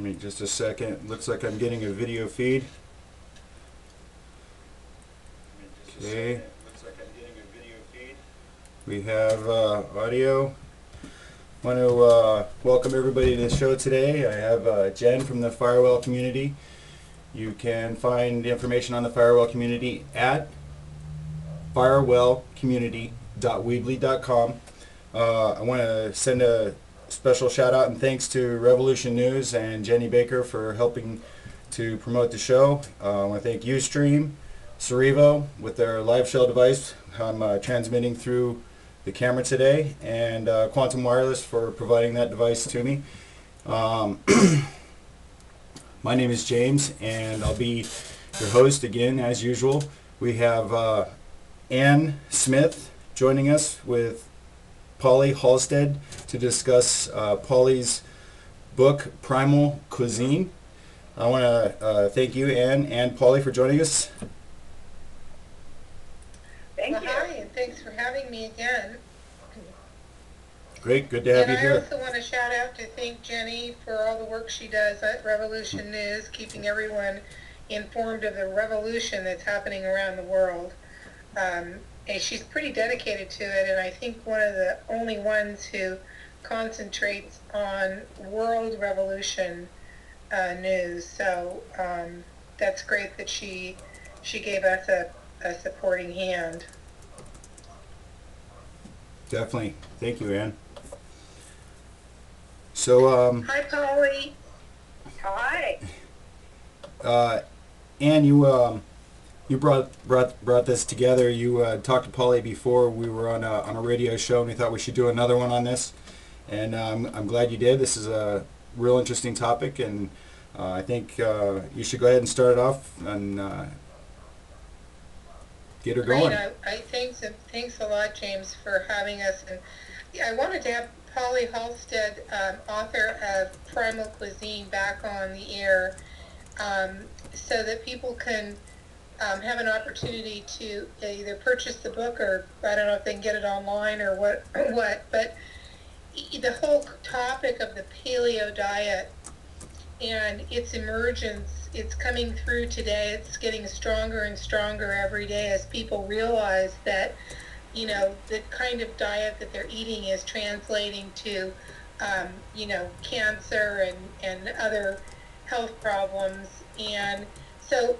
Give me just a second. Looks like I'm getting a video feed. Okay. We have audio. I want to welcome everybody to the show today. I have Jen from the Firewell community. You can find information on the Firewell community at firewellcommunity.weebly.com. I want to send a special shout out and thanks to Revolution News and Jenny Baker for helping to promote the show. I want to thank Ustream, Cerevo with their live show device. I'm transmitting through the camera today, and Quantum Wireless for providing that device to me. My name is James, and I'll be your host again as usual. We have Ann Smith joining us with Pauli Halstead to discuss Pauli's book, Primal Cuisine. I want to thank you, Ann and Pauli, for joining us. Thank you. Hi, and thanks for having me again. Great, good to have you here. And I also want to shout out to thank Jenny for all the work she does at Revolution News, keeping everyone informed of the revolution that's happening around the world. And she's pretty dedicated to it, and I think one of the only ones who concentrates on world revolution news. So that's great that she gave us a supporting hand. Definitely. Thank you, Ann. So, hi, Pauli. Hi. Ann, you brought this together. You talked to Pauli before we were on a radio show, and we thought we should do another one on this. And I'm glad you did. This is a real interesting topic, and I think you should go ahead and start it off and get her going. Thanks a lot, James, for having us. And I wanted to have Pauli Halstead, author of Primal Cuisine, back on the air so that people can have an opportunity to either purchase the book, or I don't know if they can get it online or what. But the whole topic of the Paleo Diet and its emergence, it's coming through today. It's getting stronger and stronger every day as people realize that, you know, the kind of diet that they're eating is translating to, you know, cancer and other health problems. And so,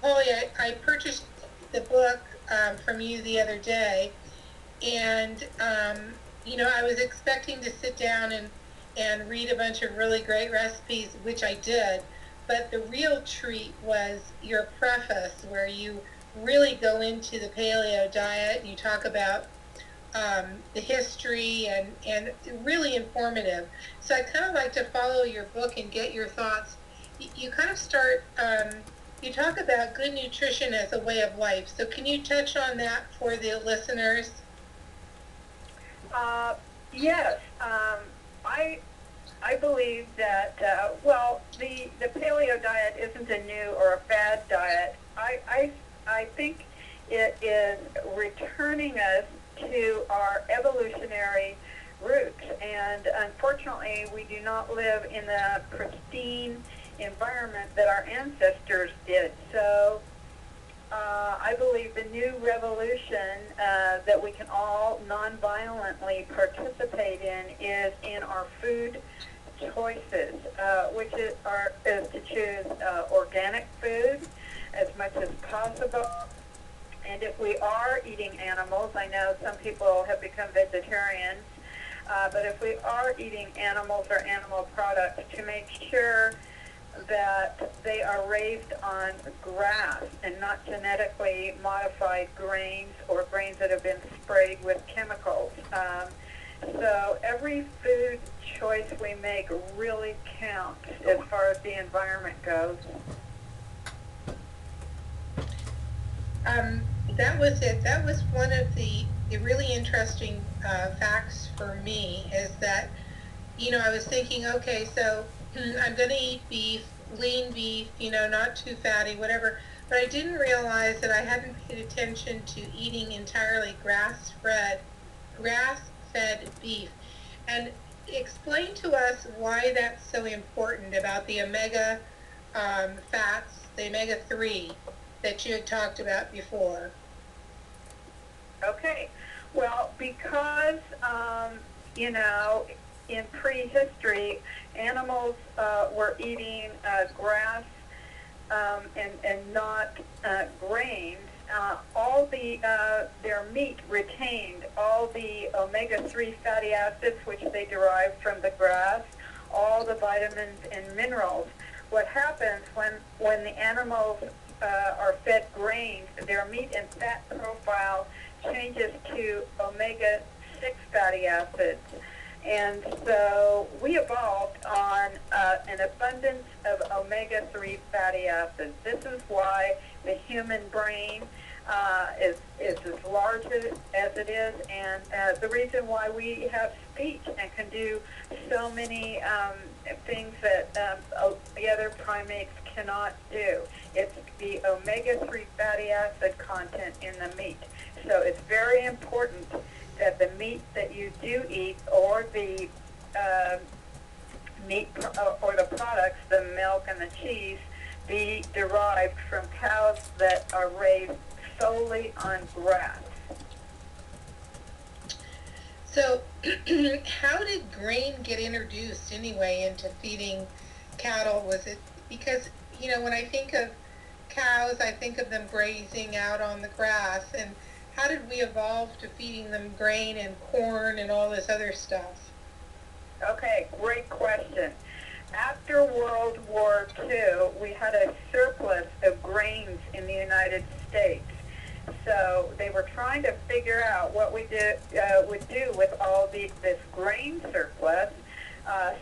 Pauli, I purchased the book from you the other day, and, you know, I was expecting to sit down and read a bunch of really great recipes, which I did. But the real treat was your preface, where you really go into the paleo diet and you talk about the history and really informative. So I kind of like to follow your book and get your thoughts. You kind of start, you talk about good nutrition as a way of life. So can you touch on that for the listeners? Yes. I believe that, well, the paleo diet isn't a new or a fad diet. I think it is returning us to our evolutionary roots, and unfortunately we do not live in the pristine environment that our ancestors did. So I believe the new revolution that we can all non-violently participate in is in our food choices, which is to choose organic food as much as possible. And if we are eating animals, I know some people have become vegetarians, but if we are eating animals or animal products, to make sure that they are raised on grass and not genetically modified grains or grains that have been sprayed with chemicals. So every food choice we make really counts as far as the environment goes. That was it. That was one of the really interesting facts for me, is that, you know, I was thinking, okay, so I'm going to eat beef, lean beef, you know, not too fatty, whatever. But I didn't realize that I hadn't paid attention to eating entirely grass-fed beef. And explain to us why that's so important about the omega fats, the omega-3 that you had talked about before. Okay. Well, because, you know, in prehistory, animals were eating grass and not grains. All their meat retained all the omega-3 fatty acids, which they derived from the grass, all the vitamins and minerals. What happens when the animals are fed grains, their meat and fat profile changes to omega-6 fatty acids. And so we evolved on an abundance of omega-3 fatty acids. This is why the human brain is as large as it is, and the reason why we have speech and can do so many things that the other primates cannot do. It's the omega-3 fatty acid content in the meat. So it's very important that the meat that you do eat, or the meat or the products, the milk and the cheese, be derived from cows that are raised solely on grass. So how did grain get introduced anyway into feeding cattle? Was it because, you know, when I think of cows, I think of them grazing out on the grass, and how did we evolve to feeding them grain and corn and all this other stuff? Okay, great question. After World War II, we had a surplus of grains in the United States. So they were trying to figure out what we would do with all this grain surplus.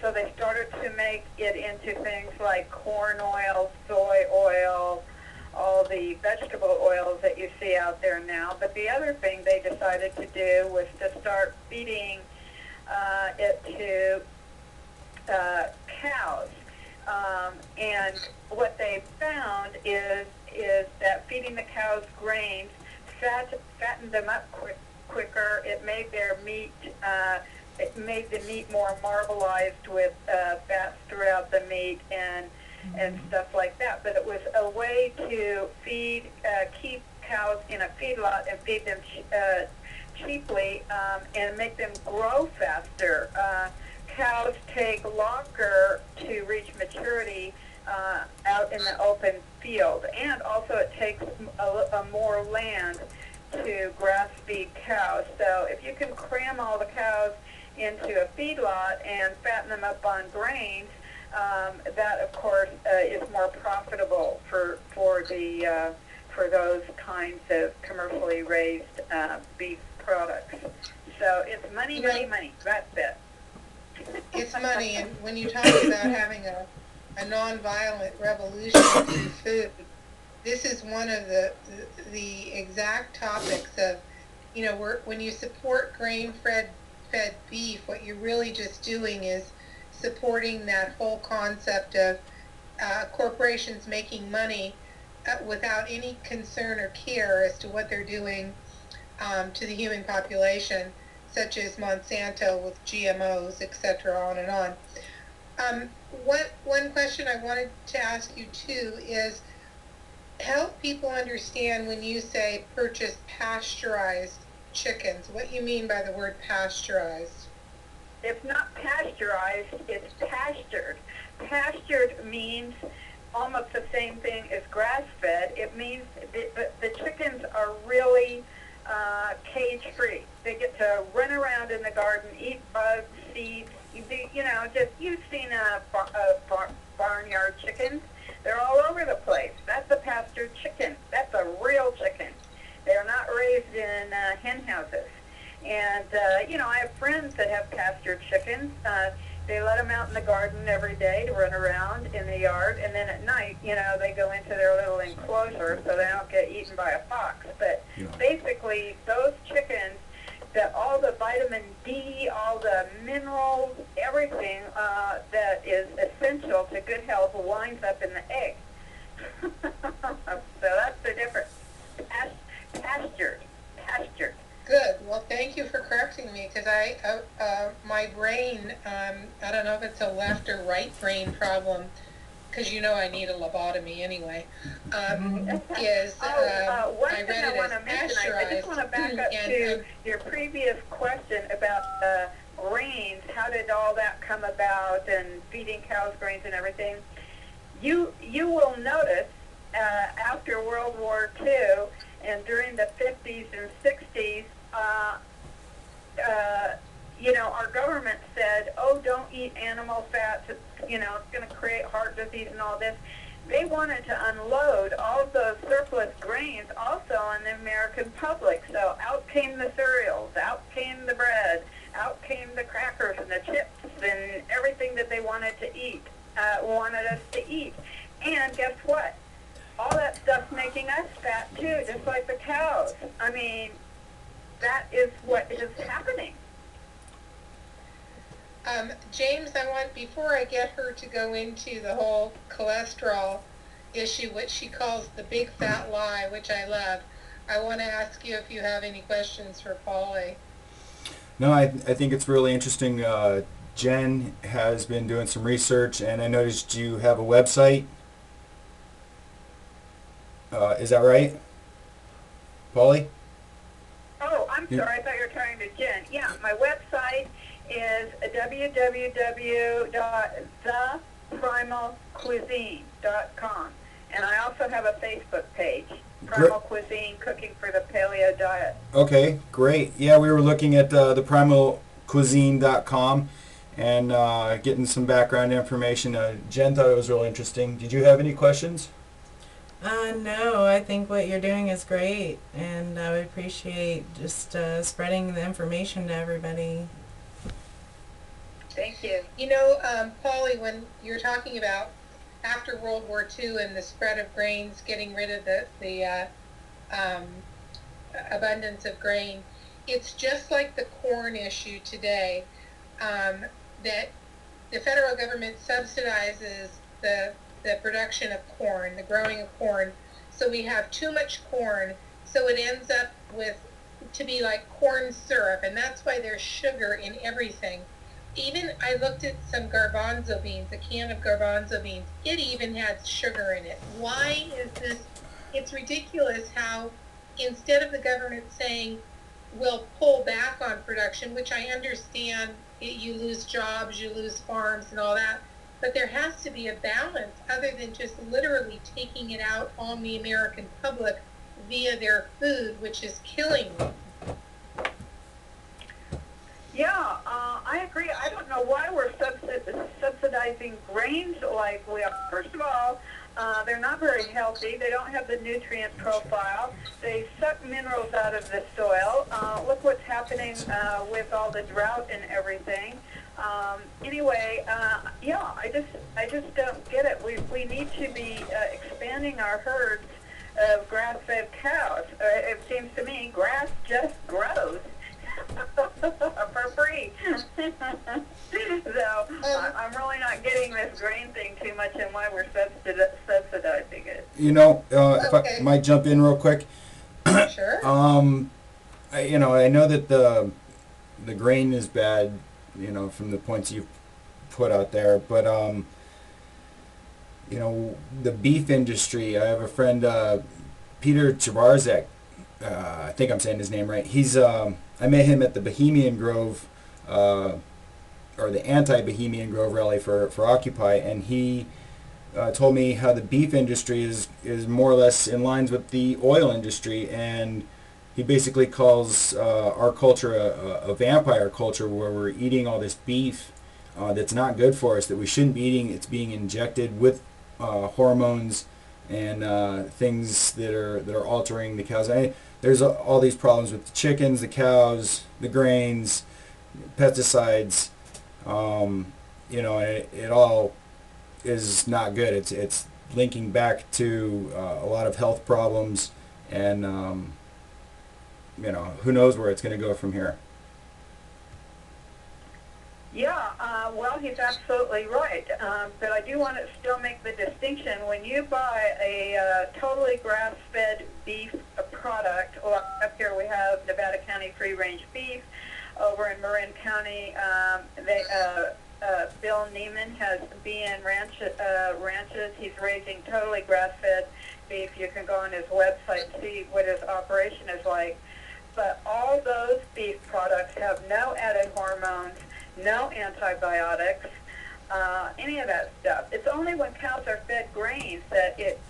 So they started to make it into things like corn oil, soy oil, all the vegetable oils that you see out there now. But the other thing they decided to do was to start feeding it to cows. And what they found is that feeding the cows grains fattened them up quicker. It made their meat, it made the meat more marbleized with fats throughout the meat and stuff like that. But it was a way to keep cows in a feedlot and feed them cheaply and make them grow faster. Cows take longer to reach maturity out in the open field, and also it takes a more land to grass feed cows. So if you can cram all the cows into a feedlot and fatten them up on grains, that of course is more profitable for those kinds of commercially raised beef products. So it's money, money, money. That's it. It's money, and when you talk about having a nonviolent revolution through food, this is one of the exact topics of, you know, when you support grain-fed beef, what you're really just doing is supporting that whole concept of corporations making money without any concern or care as to what they're doing to the human population, such as Monsanto with GMOs, etc., on and on. One question I wanted to ask you too is, help people understand when you say purchase pasteurized chickens, what you mean by the word pasteurized. It's not pasteurized, it's pastured. Pastured means almost the same thing as grass-fed. It means the chickens are really cage-free. They get to run around in the garden, eat bugs, seeds. You know, just you've seen barnyard chickens. They're all over the place. That's a pastured chicken. That's a real chicken. They're not raised in hen houses. And, you know, I have friends that have pastured chickens. They let them out in the garden every day to run around in the yard, and then at night, you know, they go into their little enclosure so they don't get eaten by a fox. But basically, those chickens, all the vitamin D, all the minerals, everything that is essential to good health winds up in the egg. So that's the difference. Pastured. Good. Well, thank you for correcting me because my brain, I don't know if it's a left or right brain problem, because you know I need a lobotomy anyway, is One I thing read I it want as to mention, I just pasteurized. want to back up to your previous question about grains. How did all that come about and feeding cows grains and everything? You will notice after World War II and during the 50s and 60s, our government said, oh, don't eat animal fats, it's going to create heart disease and all this. They wanted to unload all of those surplus grains also on the American public. So out came the cereals, out came the bread, out came the crackers and the chips and everything that they wanted us to eat. And guess what? All that stuff's making us fat too, just like the cows. I mean, that is what is happening. James, before I get her to go into the whole cholesterol issue, which she calls the big fat lie, which I love, I want to ask you if you have any questions for Pauli. No, I think it's really interesting. Jen has been doing some research, and I noticed you have a website. Is that right, Pauli? Oh, I'm sorry. I thought you were talking to Jen. Yeah, my website is www.theprimalcuisine.com. And I also have a Facebook page, Primal Cuisine, Cooking for the Paleo Diet. Okay, great. Yeah, we were looking at the primalcuisine.com and getting some background information. Jen thought it was real interesting. Did you have any questions? No, I think what you're doing is great, and I would appreciate just spreading the information to everybody. Thank you. Pauli, when you're talking about after World War II and the spread of grains, getting rid of the abundance of grain, it's just like the corn issue today, that the federal government subsidizes the production of corn, the growing of corn. So we have too much corn, so it ends up to be like corn syrup, and that's why there's sugar in everything. Even I looked at some garbanzo beans, a can of garbanzo beans. It even had sugar in it. Why is this? It's ridiculous how instead of the government saying, we'll pull back on production, which I understand, you lose jobs, you lose farms and all that, but there has to be a balance other than just literally taking it out on the American public via their food, which is killing them. Yeah, I agree. I don't know why we're subsidizing grains like we are. First of all, they're not very healthy. They don't have the nutrient profile. They suck minerals out of the soil. Look what's happening with all the drought and everything. Anyway, yeah, I just don't get it. We need to be expanding our herds of grass-fed cows. It seems to me grass just grows for free. So I'm really not getting this grain thing too much and why we're subsidizing it. If I might jump in real quick. Sure. I know that the grain is bad, from the points you've put out there, but the beef industry. I have a friend, Peter Chabarzek. I think I'm saying his name right. He's I met him at the Bohemian Grove, or the anti-Bohemian Grove rally for Occupy, and he told me how the beef industry is more or less in lines with the oil industry, and he basically calls our culture a vampire culture where we're eating all this beef that's not good for us, that we shouldn't be eating. It's being injected with hormones and things that are altering the cows. There's all these problems with the chickens, the cows, the grains, pesticides. It all is not good. It's linking back to a lot of health problems, and who knows where it's going to go from here. Yeah, well, he's absolutely right. But I do want to still make the distinction. When you buy a totally grass-fed beef product. Well, up here we have Nevada County free-range beef. Over in Marin County, Bill Neiman has BN ranches. He's raising totally grass-fed beef. You can go on his website and see what his operation is like. But all those beef products have no added hormones, no antibiotics, any of that stuff. It's only when cows are fed grains that it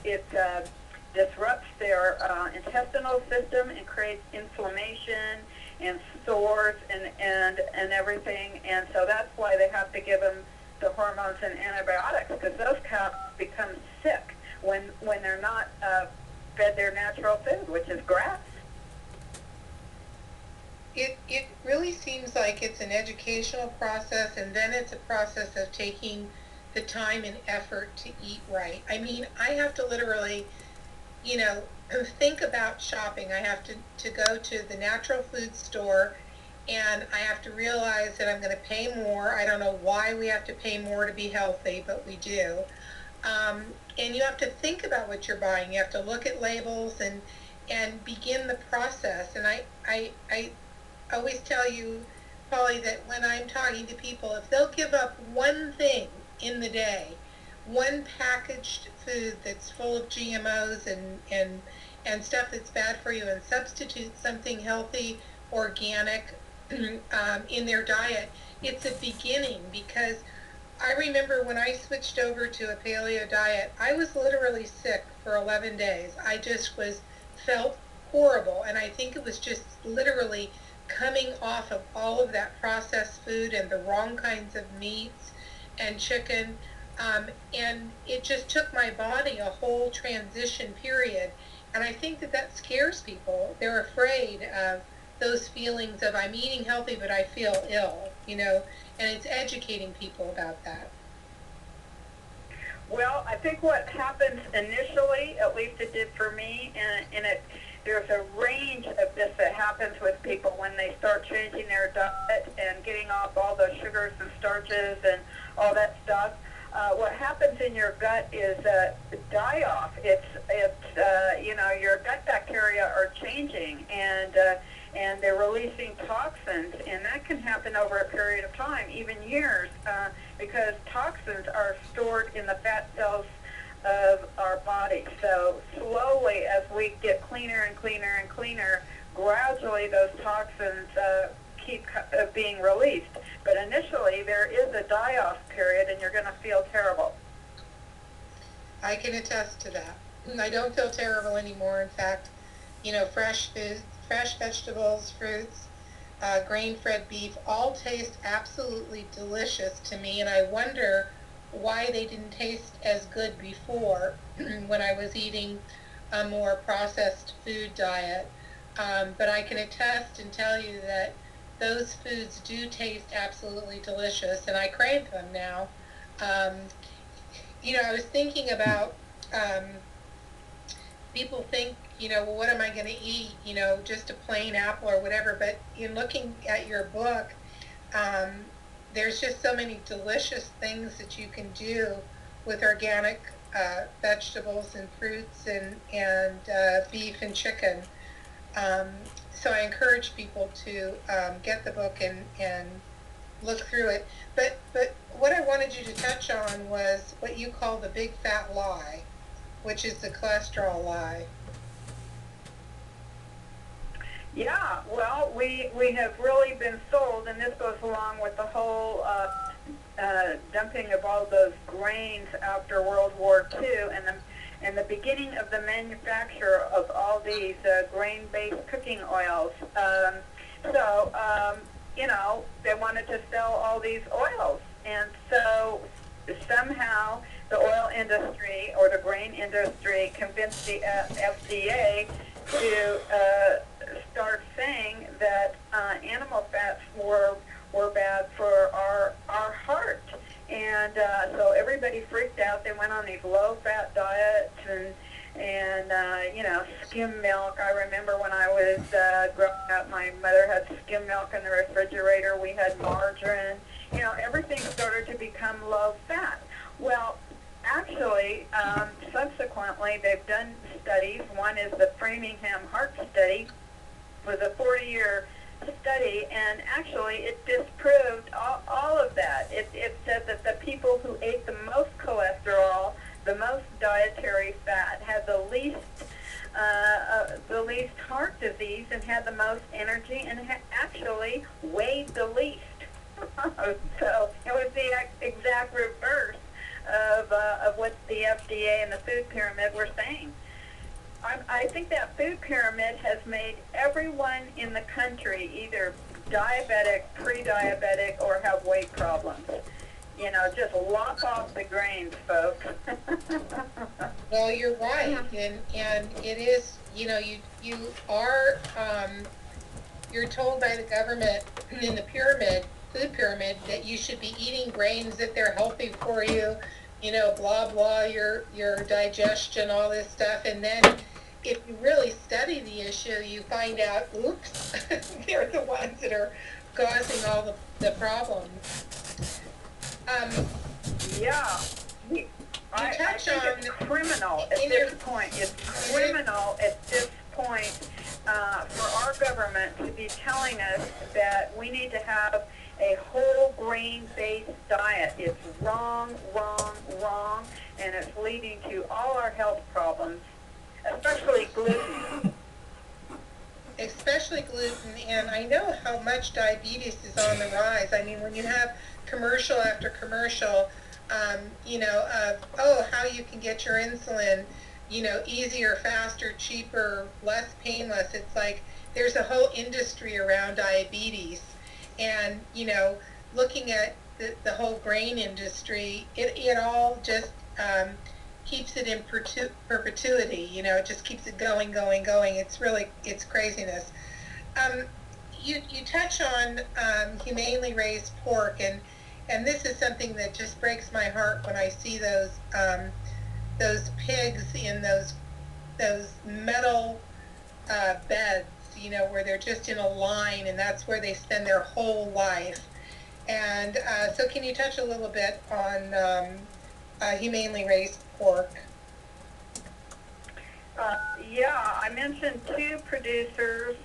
disrupts their intestinal system and creates inflammation and sores and everything. And so that's why they have to give them the hormones and antibiotics, because those cows become sick when they're not fed their natural food, which is grass. It really seems like it's an educational process, and then it's a process of taking the time and effort to eat right. I mean, I have to literally, think about shopping. I have to go to the natural food store, and I have to realize that I'm going to pay more. I don't know why we have to pay more to be healthy, but we do. And you have to think about what you're buying. You have to look at labels and begin the process. And I always tell you, Pauli, that when I'm talking to people, if they'll give up one thing in the day, one packaged food that's full of GMOs and stuff that's bad for you, and substitute something healthy, organic in their diet, it's a beginning. Because I remember when I switched over to a paleo diet, I was literally sick for 11 days. I just felt horrible, and I think it was just literally coming off of all of that processed food and the wrong kinds of meats and chicken, and it just took my body a whole transition period. And I think that scares people. They're afraid of those feelings of, I'm eating healthy but I feel ill, and it's educating people about that. Well, I think what happens initially, at least it did for me, and there's a range of this that happens with people when they start changing their diet and getting off all the sugars and starches and all that stuff. What happens in your gut is die-off. It's your gut bacteria are changing, and they're releasing toxins, and that can happen over a period of time, even years, because toxins are stored in the fat cells of our body. So slowly, as we get cleaner and cleaner and cleaner, gradually those toxins keep being released. But initially, there is a die-off period, and you're going to feel terrible. I can attest to that. I don't feel terrible anymore. In fact, fresh food, fresh vegetables, fruits, grain-fed beef all taste absolutely delicious to me, and I wonder why they didn't taste as good before when I was eating a more processed food diet. But I can attest and tell you that those foods do taste absolutely delicious, and I crave them now. I was thinking about people think, well, what am I going to eat? Just a plain apple or whatever. But in looking at your book, there's just so many delicious things that you can do with organic vegetables and fruits and beef and chicken. So I encourage people to get the book and look through it. But what I wanted you to touch on was what you call the big fat lie, which is the cholesterol lie. Yeah, well, we have really been sold, and this goes along with the whole dumping of all those grains after World War II and the beginning of the manufacture of all these grain-based cooking oils. They wanted to sell all these oils, and so somehow the oil industry or the grain industry convinced the FDA to start saying that animal fats were bad for our heart. And so everybody freaked out. They went on these low-fat diets and skim milk. I remember when I was growing up, my mother had skim milk in the refrigerator. We had margarine. Everything started to become low-fat. Well, actually, subsequently, they've done studies. One is the Framingham Heart Study, was a 40-year study, and actually it disproved all of that. It said that the people who ate the most cholesterol, the most dietary fat, had the least heart disease and had the most energy and actually weighed the least. So it was the exact reverse of what the FDA and the food pyramid were saying. I think that food pyramid has made everyone in the country either diabetic, pre-diabetic, or have weight problems. You know, just lop off the grains, folks. Well, you're right, and it is, you know, you are, you're told by the government in the pyramid, food pyramid, that you should be eating grains, that they're healthy for you, you know, blah, blah, your digestion, all this stuff. And then if you really study the issue, you find out, oops, they're the ones that are causing all the problems. Yeah. I think it's criminal at this point. It's criminal at this point for our government to be telling us that we need to have a whole grain-based diet. It's wrong, wrong, wrong, and it's leading to all our health problems, especially gluten. Especially gluten, and I know how much diabetes is on the rise. I mean, when you have commercial after commercial, you know, of, oh, how you can get your insulin, you know, easier, faster, cheaper, less painless. It's like there's a whole industry around diabetes. And, you know, looking at the whole grain industry, it all just keeps it in perpetuity. You know, it just keeps it going, going, going. It's craziness. You touch on humanely raised pork, and this is something that just breaks my heart when I see those pigs in those metal beds, you know, where they're just in a line, and that's where they spend their whole life. And so can you touch a little bit on humanely raised pork? Yeah, I mentioned two producers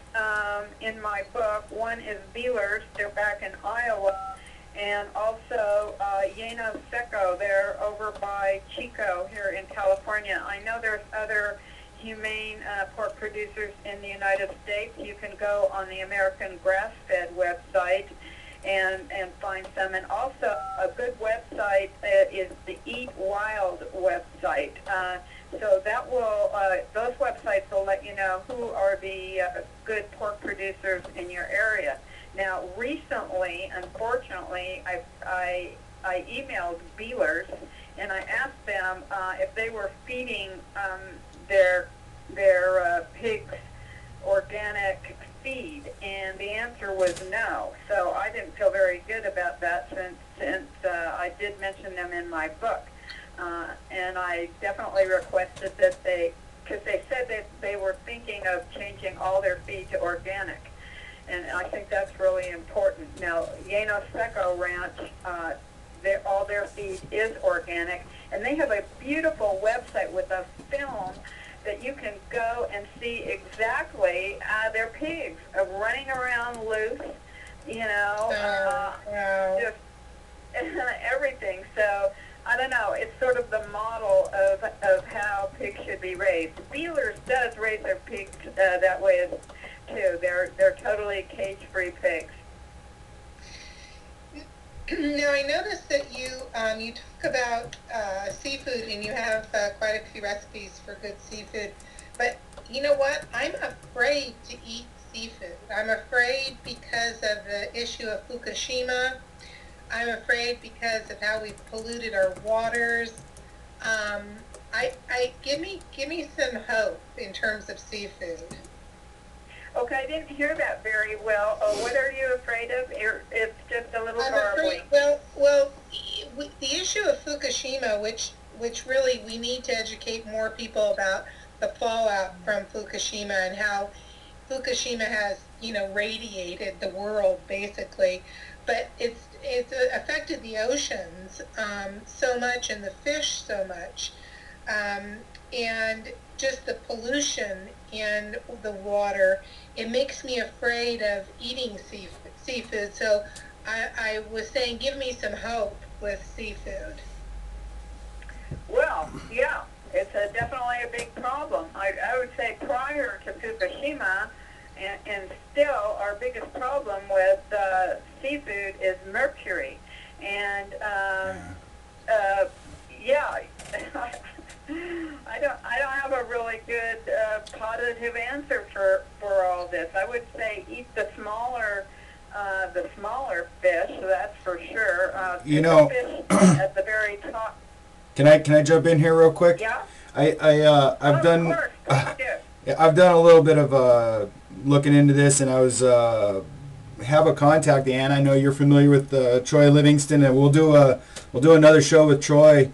in my book. One is Beelers, they're back in Iowa, and also Hnxk, they're over by Chico here in California. I know there's other humane pork producers in the United States. You can go on the American Grass-Fed website and find some. And also a good website is the Eat Wild website. So that will, those websites will let you know who are the good pork producers in your area. Now, recently, unfortunately, I emailed Beelers and I asked them if they were feeding their pigs organic feed, and the answer was no. So I didn't feel very good about that since I did mention them in my book. And I definitely requested that because they said that they were thinking of changing all their feed to organic. And I think that's really important. Now, Hnxk Ranch, all their feed is organic, and they have a beautiful website with a film that you can go and see exactly their pigs running around loose, you know, just everything. So I don't know. It's sort of the model of how pigs should be raised. Beelers does raise their pigs that way too. They're totally cage-free pigs. Now I noticed that you talk about seafood, and you have quite a few recipes for good seafood. But you know what? I'm afraid to eat seafood. I'm afraid because of the issue of Fukushima. I'm afraid because of how we've polluted our waters. Give me some hope in terms of seafood. Okay, I didn't hear that very well. What are you afraid of? It's just a little I'm garbly. afraid, well, the issue of Fukushima, which really we need to educate more people about the fallout from Fukushima and how Fukushima has, radiated the world basically, but it's affected the oceans so much and the fish so much, and just the pollution in the water. It makes me afraid of eating seafood. So I was saying, give me some hope with seafood. Well, yeah, it's definitely a big problem. I would say prior to Fukushima, and still our biggest problem with seafood is mercury. And yeah, I don't have a really good positive answer for all this. I would say eat the smaller fish, that's for sure. Fish at the very top. Can I jump in here real quick? Yeah. I've done. Of course, Yeah, I've done a little bit of looking into this, and I was have a contact, Ann. I know you're familiar with Troy Livingston, and we'll do another show with Troy.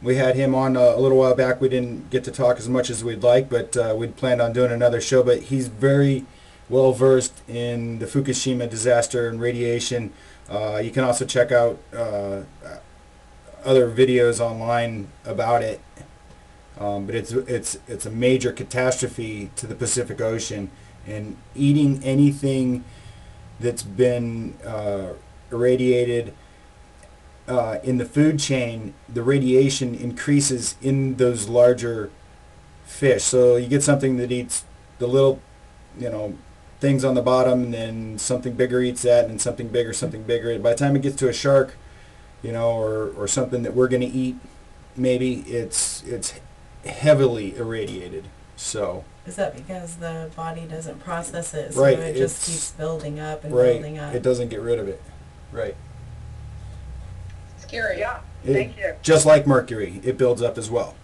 We had him on a little while back. We didn't get to talk as much as we'd like, but we'd planned on doing another show. But he's very well versed in the Fukushima disaster and radiation. You can also check out other videos online about it. But it's a major catastrophe to the Pacific Ocean, and eating anything that's been irradiated in the food chain, the radiation increases in those larger fish. So you get something that eats the little, things on the bottom, and then something bigger eats that, and something bigger. And by the time it gets to a shark, or something that we're going to eat, maybe it's heavily irradiated. So is that because the body doesn't process it, so right, it just keeps building up and right, building up? It doesn't get rid of it. Right. Scary. Yeah. Thank you. Just like mercury, it builds up as well.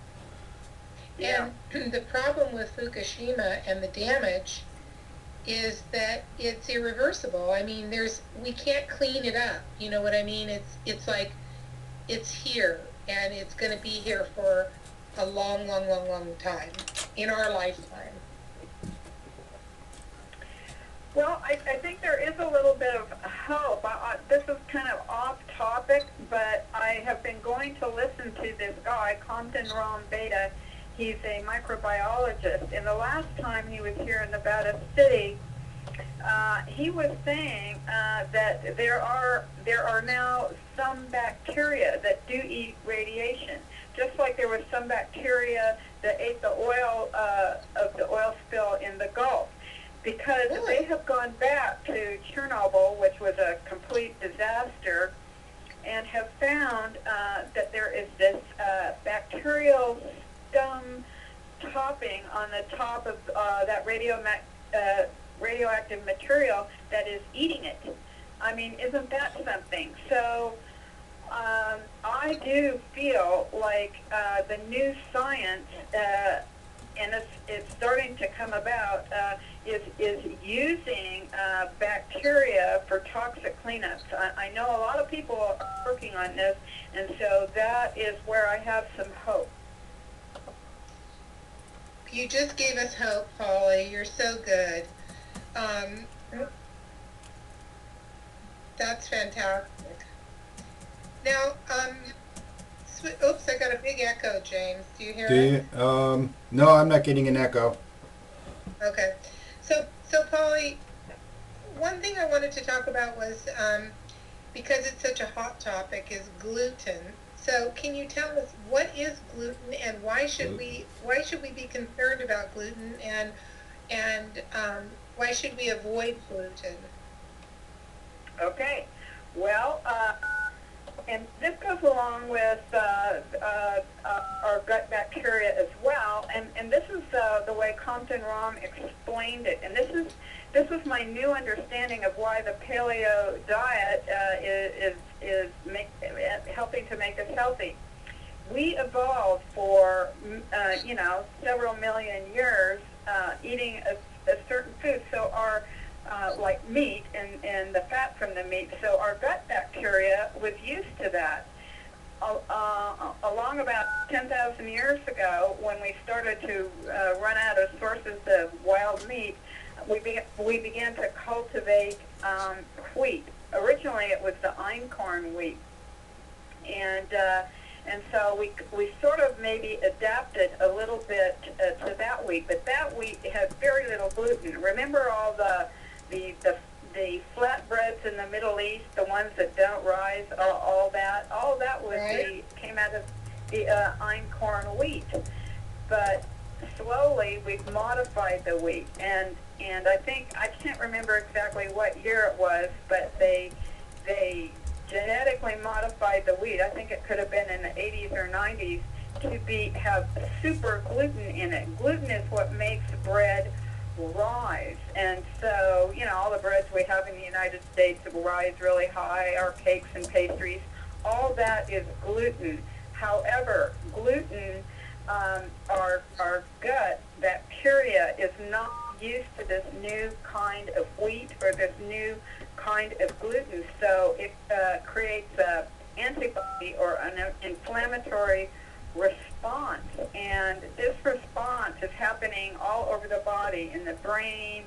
And the problem with Fukushima and the damage is that it's irreversible. I mean, we can't clean it up. You know what I mean? It's like it's here, and it's going to be here for a long, long, long, long time in our lifetime. Well, I think there is a little bit of hope. This is kind of off topic, but I have been going to listen to this guy, Compton Rom Beta. He's a microbiologist, and the last time he was here in Nevada City, he was saying that there are now some bacteria that do eat radiation, just like there was some bacteria that ate the oil of the oil spill in the Gulf, because they have gone back to Chernobyl, which was a complete disaster, and have found that there is this bacterial scum topping on the top of that radioactive material that is eating it. I mean, isn't that something? So I do feel like the new science, and it's starting to come about, is using bacteria for toxic cleanups. I know a lot of people are working on this, and so that is where I have some hope. You just gave us hope, Pauli. You're so good. That's fantastic. Now, oops, I got a big echo, James. Do you hear it? No, I'm not getting an echo. Okay. So Pauli, one thing I wanted to talk about was, because it's such a hot topic, is gluten. So can you tell us what is gluten, and why should we be concerned about gluten, and why should we avoid gluten? Okay. Well, and this goes along with our gut bacteria as well, and this is the way Compton Rom explained it, and this is my new understanding of why the Paleo Diet is helping to make us healthy. We evolved for several million years eating a certain food, so our like meat and the fat from the meat. So our gut bacteria was used to that. Along about 10,000 years ago, when we started to run out of sources of wild meat, we began to cultivate wheat. Originally, it was the einkorn wheat, and so we sort of maybe adapted a little bit to that wheat, but that wheat has very little gluten. Remember all the flatbreads in the Middle East, the ones that don't rise, all that was came out of the einkorn wheat. But slowly we've modified the wheat, and I think, I can't remember exactly what year it was, but they genetically modified the wheat. I think it could have been in the 80s or 90s to have super gluten in it. Gluten is what makes bread rise, and so all the breads we have in the United States rise really high. Our cakes and pastries, all that is gluten. However, gluten, our gut bacteria is not used to this new kind of wheat or this new kind of gluten, so it creates an antibody or an inflammatory response, and this response is happening all over the body, in the brain,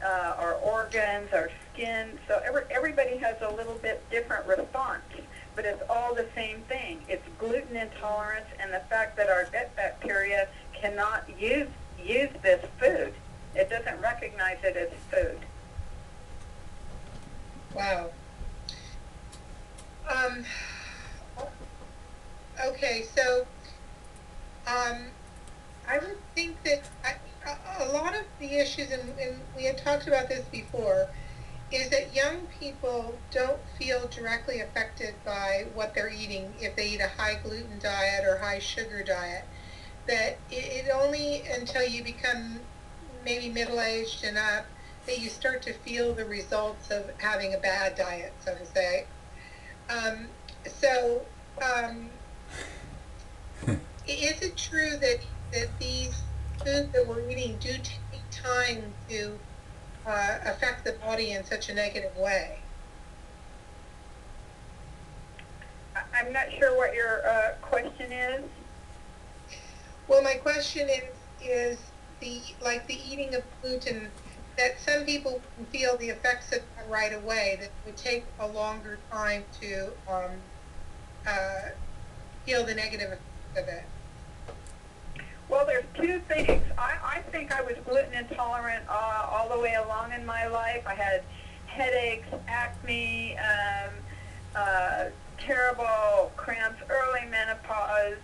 our organs, our skin. So everybody has a little bit different response, but it's all the same thing. It's gluten intolerance and the fact that our gut bacteria cannot use this food. It doesn't recognize it as food. Wow. Okay, so I would think that a lot of the issues, and we had talked about this before, is that young people don't feel directly affected by what they're eating if they eat a high gluten diet or high sugar diet. That it only until you become maybe middle-aged and up that you start to feel the results of having a bad diet, so to say. Is it true that these foods that we're eating do take time to affect the body in such a negative way? I'm not sure what your question is. Well, my question is the eating of gluten, that some people feel the effects of that right away, that it would take a longer time to feel the negative effects of it. Well, there's two things. I think I was gluten intolerant all the way along in my life. I had headaches, acne, terrible cramps, early menopause,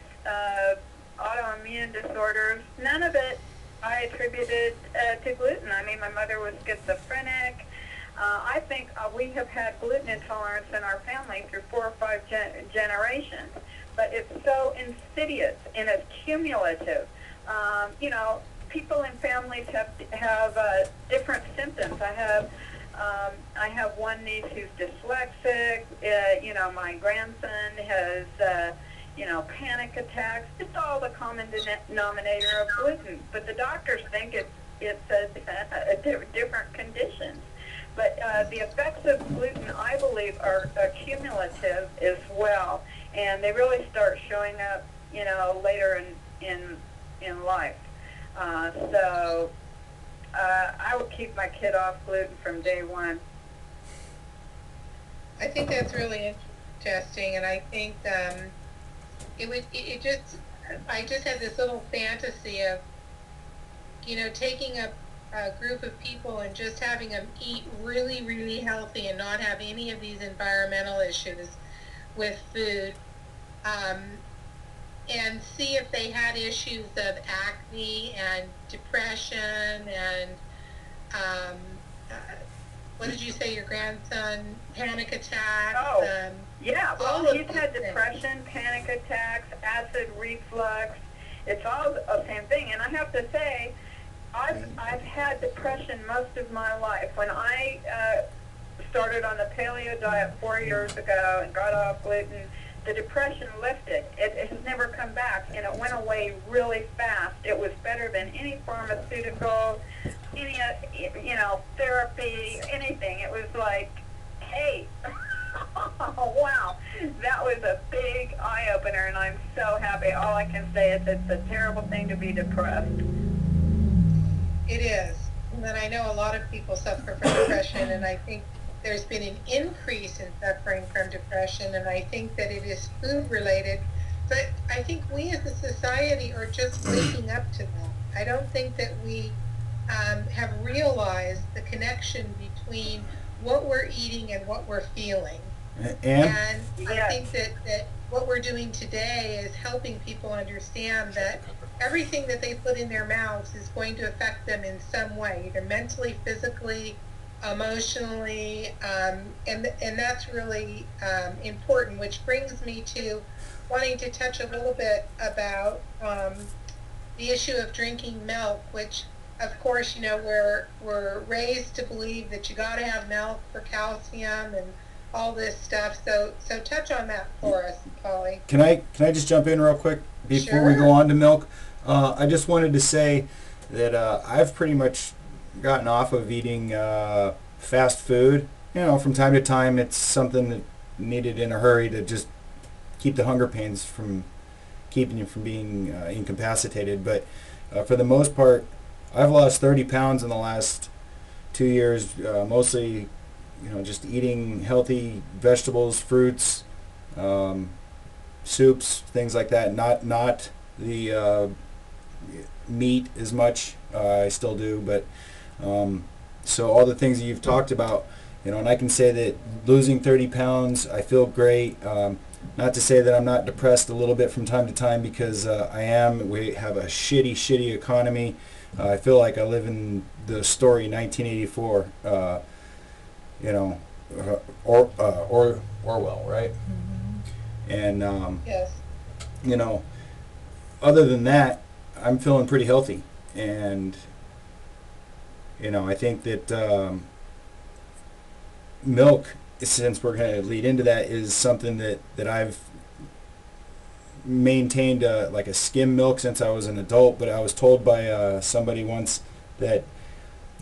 autoimmune disorders. None of it I attributed to gluten. I mean, my mother was schizophrenic. I think we have had gluten intolerance in our family through 4 or 5 generations, but it's so insidious and it's cumulative. People in families have different symptoms. I have one niece who's dyslexic. My grandson has panic attacks. It's all the common denominator of gluten, but the doctors think it's a different conditions. But the effects of gluten, I believe, are cumulative as well, and they really start showing up, later in life. So I would keep my kid off gluten from day one. I think that's really interesting, and I think I just had this little fantasy of, taking a group of people and just having them eat really, really healthy and not have any of these environmental issues with food, and see if they had issues of acne and depression and what did you say, your grandson, panic attacks? Oh, yeah, well, he's had depression, panic attacks, acid reflux. It's all the same thing. And I have to say, I've had depression most of my life. When I started on the Paleo Diet 4 years ago and got off gluten, the depression lifted. It has never come back, and it went away really fast. It was better than any pharmaceutical, any therapy, anything. It was like, hey, oh, wow, that was a big eye-opener, and I'm so happy. All I can say is it's a terrible thing to be depressed. It is. And then I know a lot of people suffer from depression, and I think there's been an increase in suffering from depression, and I think that it is food related. But I think we as a society are just waking up to that. I don't think that we have realized the connection between what we're eating and what we're feeling. And And I think that what we're doing today is helping people understand that everything that they put in their mouths is going to affect them in some way, either mentally, physically, emotionally, and that's really important, which brings me to wanting to touch a little bit about the issue of drinking milk, which of course, you know, we're raised to believe that you got to have milk for calcium and all this stuff. So touch on that for us, Pauli. can I just jump in real quick before we Sure. go on to milk? I just wanted to say that I've pretty much gotten off of eating fast food. You know, from time to time, it's something that needed in a hurry to just keep the hunger pains from keeping you from being incapacitated. But for the most part, I've lost 30 pounds in the last 2 years, mostly, you know, just eating healthy vegetables, fruits, soups, things like that. Not the meat as much. I still do, but so all the things that you've talked about, you know, and I can say that losing 30 pounds, I feel great. Not to say that I'm not depressed a little bit from time to time, because I am. We have a shitty economy. I feel like I live in the story 1984. You know, Orwell, right? Mm-hmm. And Yes. you know, other than that, I'm feeling pretty healthy, and you know, I think that milk, since we're going to lead into that, is something that I've maintained like a skim milk since I was an adult. But I was told by somebody once that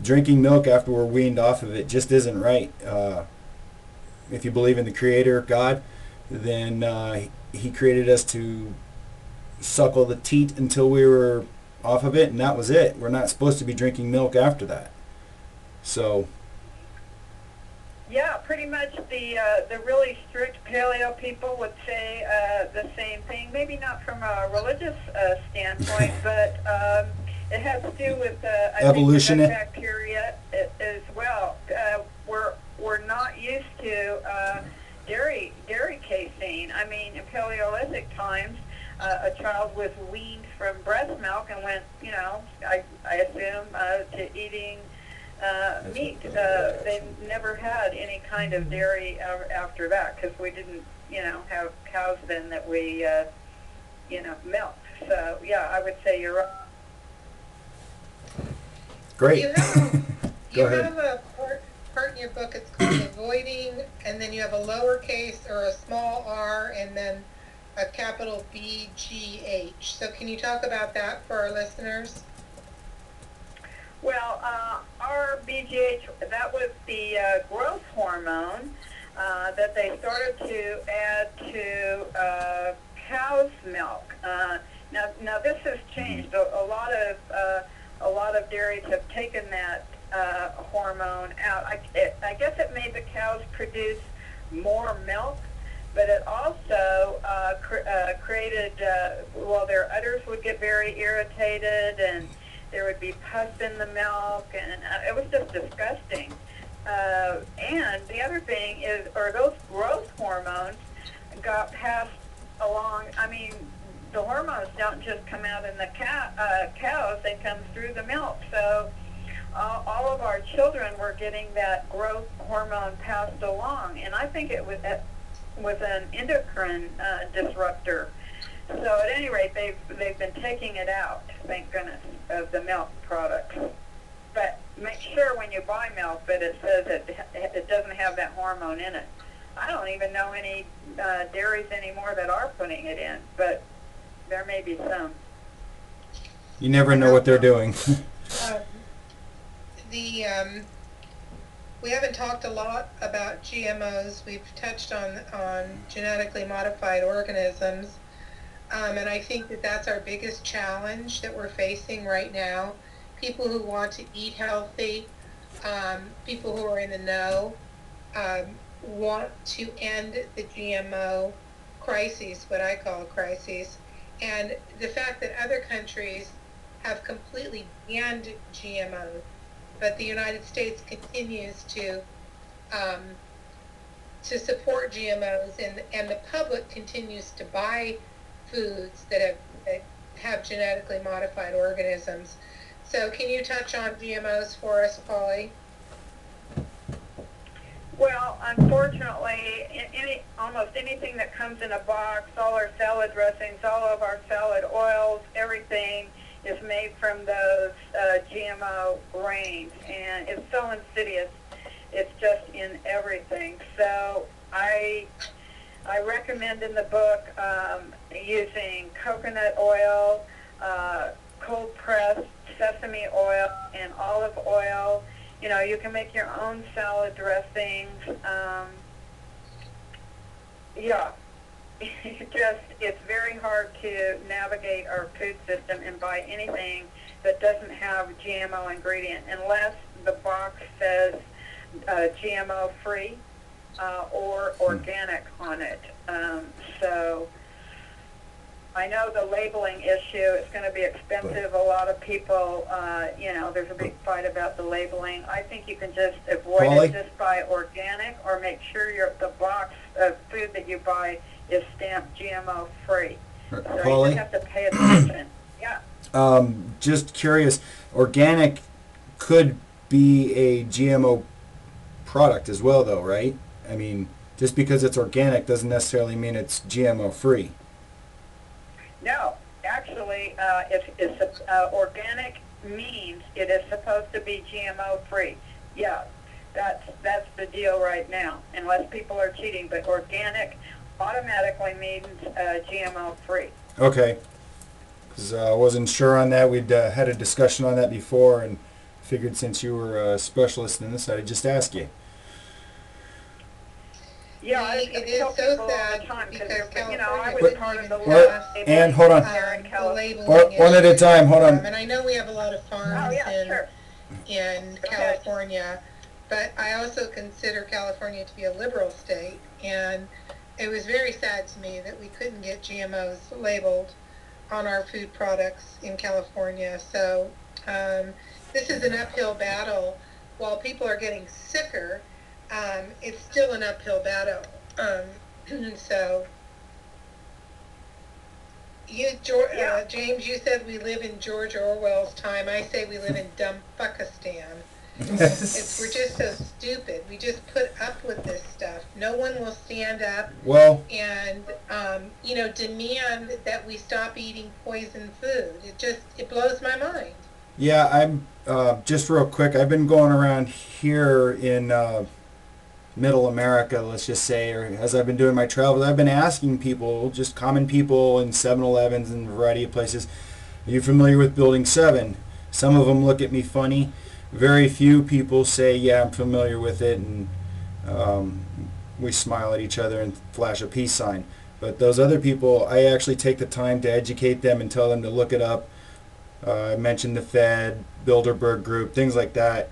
drinking milk after we're weaned off of it just isn't right. If you believe in the Creator, God, then He created us to suckle the teat until we were off of it, and that was it. We're not supposed to be drinking milk after that. So Yeah, pretty much the really strict paleo people would say the same thing. Maybe not from a religious standpoint, but it has to do with evolution. I think the gut bacteria as well. We're not used to dairy casein. I mean, in Paleolithic times, a child was weaned from breast milk and went, you know, I assume to eating meat. They never had any kind of dairy after that, because we didn't, you know, have cows then that we, you know, milked. So yeah, I would say you're right. Great. You have Go ahead. a part in your book. It's called avoiding, and then you have a lowercase or a small r, and then a capital BGH. So can you talk about that for our listeners? Well, our BGH, that was the growth hormone that they started to add to cow's milk. Now this has changed. A lot of dairies have taken that hormone out. I guess it made the cows produce more milk, but it also created, well, their udders would get very irritated, and there would be pus in the milk, and it was just disgusting. And the other thing is, or those growth hormones got passed along. I mean, the hormones don't just come out in the cows, they come through the milk. So all of our children were getting that growth hormone passed along, and I think it was an endocrine disruptor. So at any rate, they've been taking it out, thank goodness, of the milk products. But make sure when you buy milk that it says it doesn't have that hormone in it. I don't even know any dairies anymore that are putting it in, but there may be some. You never know what they're doing. We haven't talked a lot about GMOs. We've touched on genetically modified organisms. And I think that that's our biggest challenge that we're facing right now people who want to eat healthy, people who are in the know, want to end the GMO crises, what I call a crisis, and the fact that other countries have completely banned GMOs, but the United States continues to support GMOs, and the public continues to buy foods that have genetically modified organisms. So can you touch on GMOs for us, Pauli? Well, unfortunately, almost anything that comes in a box, all our salad dressings, all of our salad oils, everything is made from those GMO grains, and it's so insidious. It's just in everything. So I recommend in the book using coconut oil, cold pressed sesame oil, and olive oil. You know, you can make your own salad dressings. Yeah, it's very hard to navigate our food system and buy anything that doesn't have GMO ingredient unless the box says GMO free or organic on it. So I know the labeling issue is going to be expensive. A lot of people, there's a big fight about the labeling. I think you can just avoid Pauli? it, just buy organic, or make sure the box of food that you buy is stamped GMO free. So Pauli? you just have to pay attention. Yeah. Just curious, organic could be a GMO product as well, though, right? I mean, just because it's organic doesn't necessarily mean it's GMO free. No, actually, it's organic means it is supposed to be GMO free. Yeah, that's the deal right now, unless people are cheating. But organic automatically means GMO free. Okay. Because I wasn't sure on that. We'd had a discussion on that before, and figured since you were a specialist in this, I'd just ask you. Yeah, I It tell is so people all sad the time because because I California was part of the And hold on. One at a time, hold on. And I know we have a lot of farms in California, but I also consider California to be a liberal state, and it was very sad to me that we couldn't get GMOs labeled on our food products in California. So this is an uphill battle. While people are getting sicker, it's still an uphill battle. So, James, you said we live in George Orwell's time. I say we live in dumb Fuckistan. We're just so stupid. We just put up with this stuff. No one will stand up and, demand that we stop eating poison food. It blows my mind. Yeah, I'm just real quick. I've been going around here in Middle America, let's just say, or as I've been doing my travels, I've been asking people, just common people in 7-Elevens and a variety of places, are you familiar with Building 7? Some of them look at me funny. Very few people say, yeah, I'm familiar with it, and we smile at each other and flash a peace sign. But those other people, I actually take the time to educate them and tell them to look it up. I mentioned the Fed, Bilderberg Group, things like that.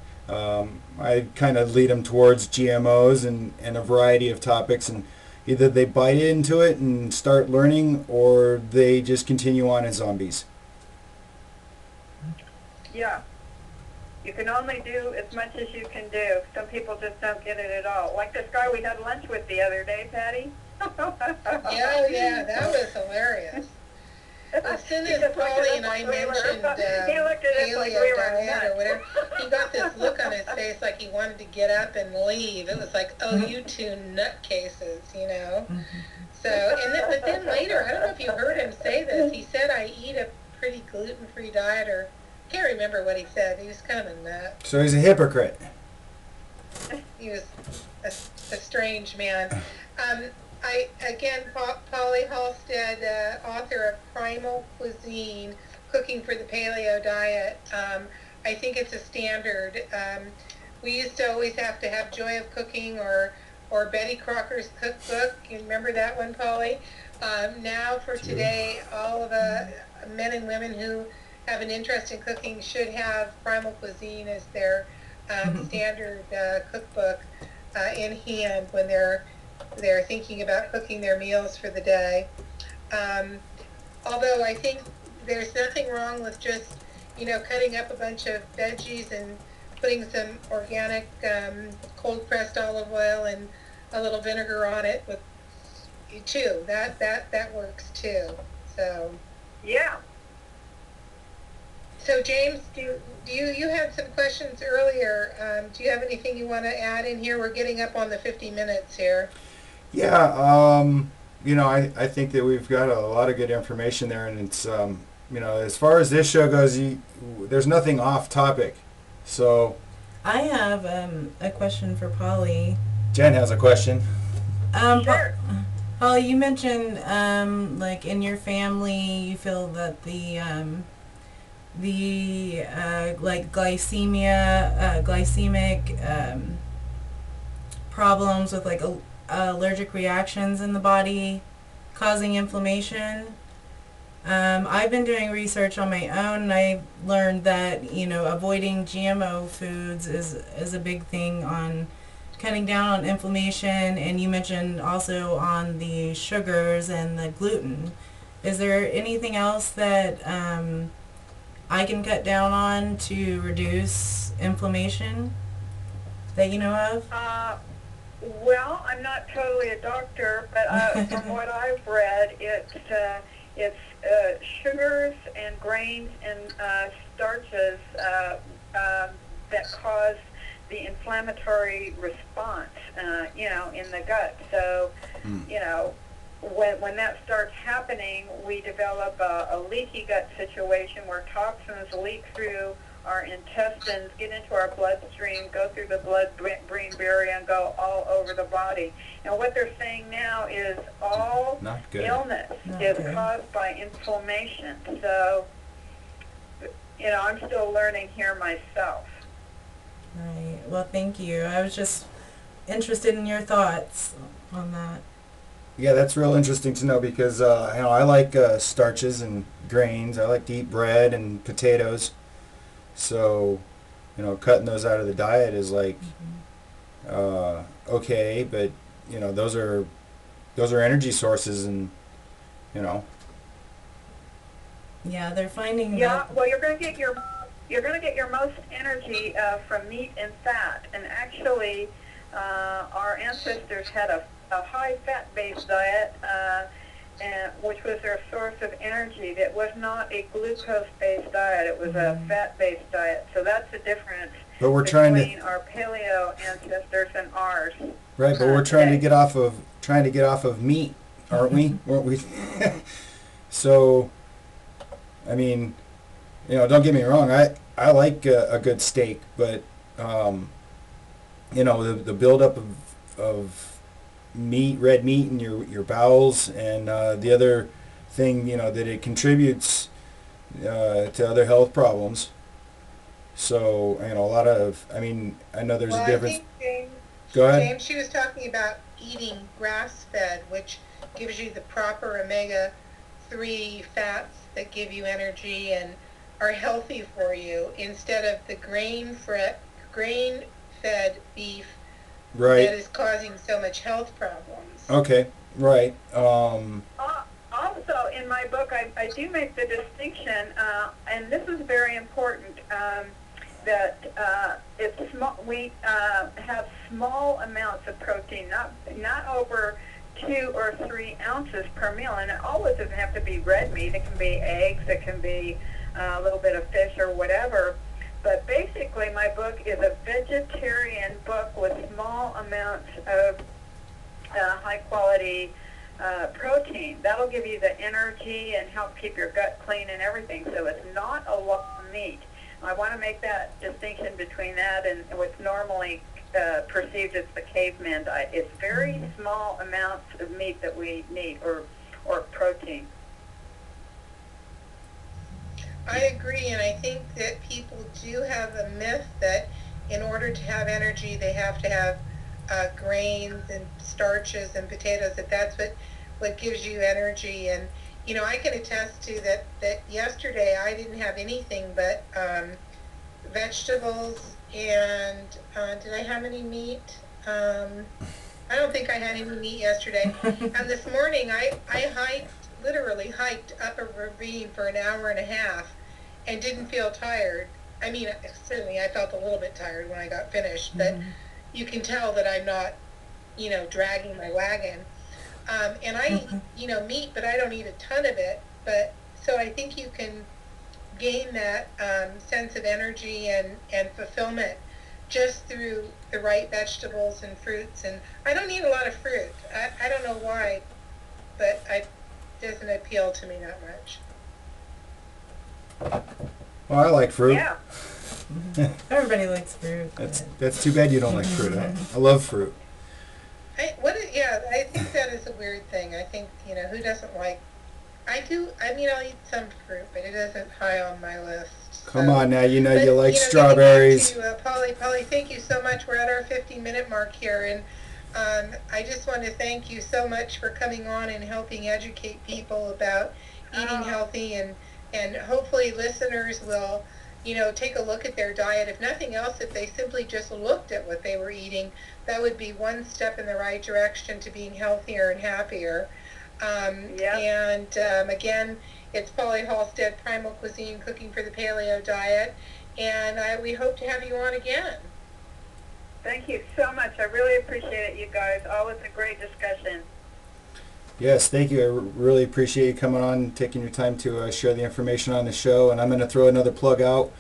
I kind of lead them towards GMOs and a variety of topics, and either they bite into it and start learning, or they just continue on as zombies. Yeah. You can only do as much as you can do. Some people just don't get it at all. Like this guy we had lunch with the other day, Patty. Yeah, that was hilarious. As soon as Pauli and I mentioned Paleo Diet or whatever, he got this look on his face like he wanted to get up and leave. It was like, oh, you two nutcases, So, but then later, I don't know if you heard him say this. He said, I eat a pretty gluten-free diet, or I can't remember what he said. He was kind of a nut. So he's a hypocrite. He was a strange man. Pauli Halstead, author of Primal Cuisine, Cooking for the Paleo Diet. I think it's a standard. We used to always have to have Joy of Cooking or Betty Crocker's cookbook. You remember that one, Pauli? Now for today, all of the men and women who have an interest in cooking should have Primal Cuisine as their standard cookbook in hand when they're thinking about cooking their meals for the day. Although I think there's nothing wrong with just, cutting up a bunch of veggies and putting some organic cold pressed olive oil and a little vinegar on it with too. That works too. So Yeah. so James, do you had some questions earlier? Do you have anything you want to add in here? We're getting up on the 50 minutes here. Yeah, I think that we've got a lot of good information there, and it's, as far as this show goes, there's nothing off topic. So I have a question for Pauli. Jen has a question. Sure. Pauli, you mentioned like in your family, you feel that the like glycemic problems with like allergic reactions in the body causing inflammation. I've been doing research on my own, and I learned that avoiding GMO foods is a big thing on cutting down on inflammation, and you mentioned also on the sugars and the gluten. Is there anything else that I can cut down on to reduce inflammation that you know of? Well, I'm not totally a doctor, but from what I've read, it's sugars and grains and starches that cause the inflammatory response, in the gut. So, when that starts happening, we develop a leaky gut situation where toxins leak through our intestines, get into our bloodstream, go through the blood-brain barrier, and go all over the body. And what they're saying now is all illness is caused by inflammation. So, I'm still learning here myself. Right. Well, thank you. I was just interested in your thoughts on that. Yeah, that's real interesting to know because I like starches and grains. I like to eat bread and potatoes. So, cutting those out of the diet is like okay, but those are energy sources, and Yeah, they're finding Yeah, that. well, you're going to get your most energy from meat and fat, and actually, our ancestors had a high fat-based diet, which was their source of energy. That was not a glucose-based diet; it was a fat-based diet. So that's the difference between our paleo ancestors and ours. Right, but we're trying to get off of meat, aren't we? Weren't we? So, I mean, don't get me wrong. I like a good steak, but the buildup of meat, red meat in your bowels, and the other thing that it contributes to other health problems. So a lot of I know there's a difference. I think James, Go ahead. James, she was talking about eating grass-fed, which gives you the proper omega-3 fats that give you energy and are healthy for you, instead of the grain-fed beef Right. that is causing so much health problems. Okay. Right. Also, in my book, I do make the distinction, and this is very important, that it's small. We have small amounts of protein, not over 2 or 3 ounces per meal, and it always doesn't have to be red meat. It can be eggs. It can be a little bit of fish or whatever. But basically, my book is a vegetarian book with small amounts of high-quality protein. That'll give you the energy and help keep your gut clean and everything. So it's not a lot of meat. I want to make that distinction between that and what's normally perceived as the caveman diet. It's very small amounts of meat that we need, or protein. I agree, and I think that people do have a myth that in order to have energy, they have to have grains and starches and potatoes, that's what gives you energy. And you know, I can attest to that yesterday I didn't have anything but vegetables and did I have any meat? I don't think I had any meat yesterday. And this morning I literally hiked up a ravine for an hour and a half and didn't feel tired. I mean, certainly I felt a little bit tired when I got finished, but you can tell that I'm not, you know, dragging my wagon. And I eat, you know, meat, but I don't eat a ton of it. But so I think you can gain that sense of energy and fulfillment just through the right vegetables and fruits. And I don't eat a lot of fruit. I don't know why, but it doesn't appeal to me that much. Well, I like fruit. Yeah. Everybody likes fruit. That's too bad you don't like fruit. I love fruit. I think that is a weird thing. I think, you know, who doesn't like, I do, I mean, I'll eat some fruit, but it isn't high on my list. Come on now, you know But, you like you know, strawberries. getting back to, Polly, thank you so much. We're at our 15-minute mark here, and I just want to thank you so much for coming on and helping educate people about eating healthy, and hopefully listeners will, you know, take a look at their diet. If nothing else, if they simply just looked at what they were eating, that would be one step in the right direction to being healthier and happier. Again, it's Pauli Halstead, Primal Cuisine, Cooking for the Paleo Diet, and we hope to have you on again. Thank you so much. I really appreciate it, you guys. Always a great discussion. Yes, thank you. I really appreciate you coming on, taking your time to share the information on the show. And I'm going to throw another plug out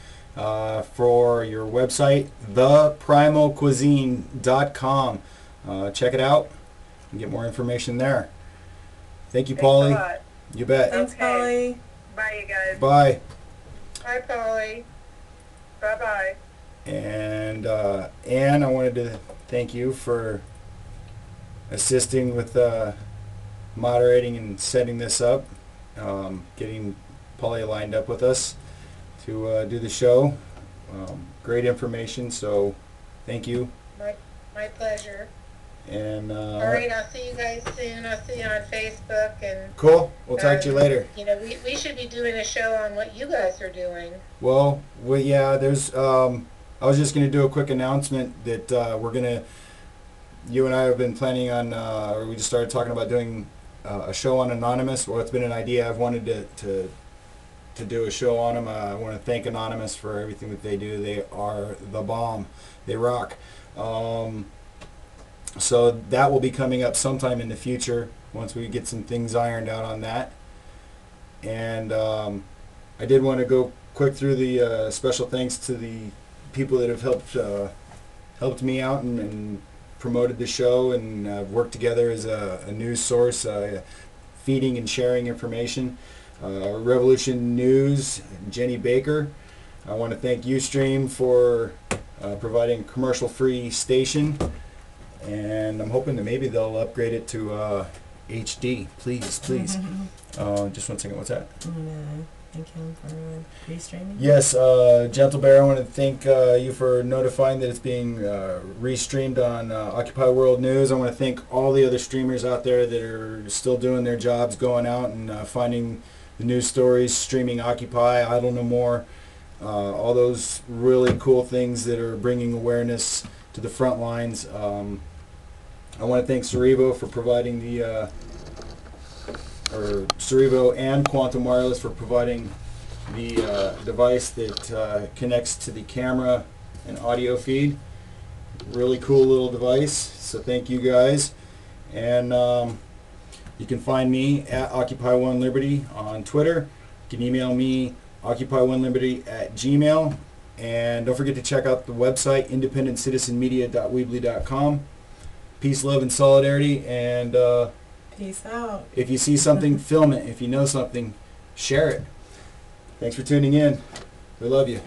for your website, theprimalcuisine.com. Check it out and get more information there. Thank you, Pauli. Thanks a lot. You bet. Thanks, Polly. Bye, you guys. Bye. Bye, Polly. Bye-bye. And Anne, I wanted to thank you for assisting with moderating and setting this up, getting Pauli lined up with us to do the show. Great information, so thank you. My pleasure. And All right, I'll see you guys soon. I'll see you on Facebook. And cool. We'll talk to you later. You know, we should be doing a show on what you guys are doing. Well, yeah, there's, I was just going to do a quick announcement that we're going to, you and I have been planning on, or we just started talking about doing a show on Anonymous. Well, it's been an idea. I've wanted to do a show on them. I want to thank Anonymous for everything that they do. They are the bomb. They rock. So that will be coming up sometime in the future once we get some things ironed out on that. And I did want to go quick through the special thanks to the people that have helped me out and promoted the show and worked together as a news source, feeding and sharing information. Revolution News, Jenny Baker. I want to thank Ustream for providing a commercial-free station, and I'm hoping that maybe they'll upgrade it to HD. Please. Just 1 second. What's that? Thank him for restreaming. Yes, Gentle Bear, I want to thank you for notifying that it's being restreamed on Occupy World News. I want to thank all the other streamers out there that are still doing their jobs, going out and finding the news stories, streaming Occupy, Idle No More, all those really cool things that are bringing awareness to the front lines. I want to thank Cerevo for providing the Cerevo and Quantum Wireless for providing the device that connects to the camera and audio feed. Really cool little device, so thank you guys. And you can find me at Occupy One Liberty on Twitter. You can email me occupy1liberty@gmail. And don't forget to check out the website independentcitizenmedia.weebly.com. Peace, love, and solidarity. And Peace out. if you see something, film it. If you know something, share it. Thanks for tuning in. We love you.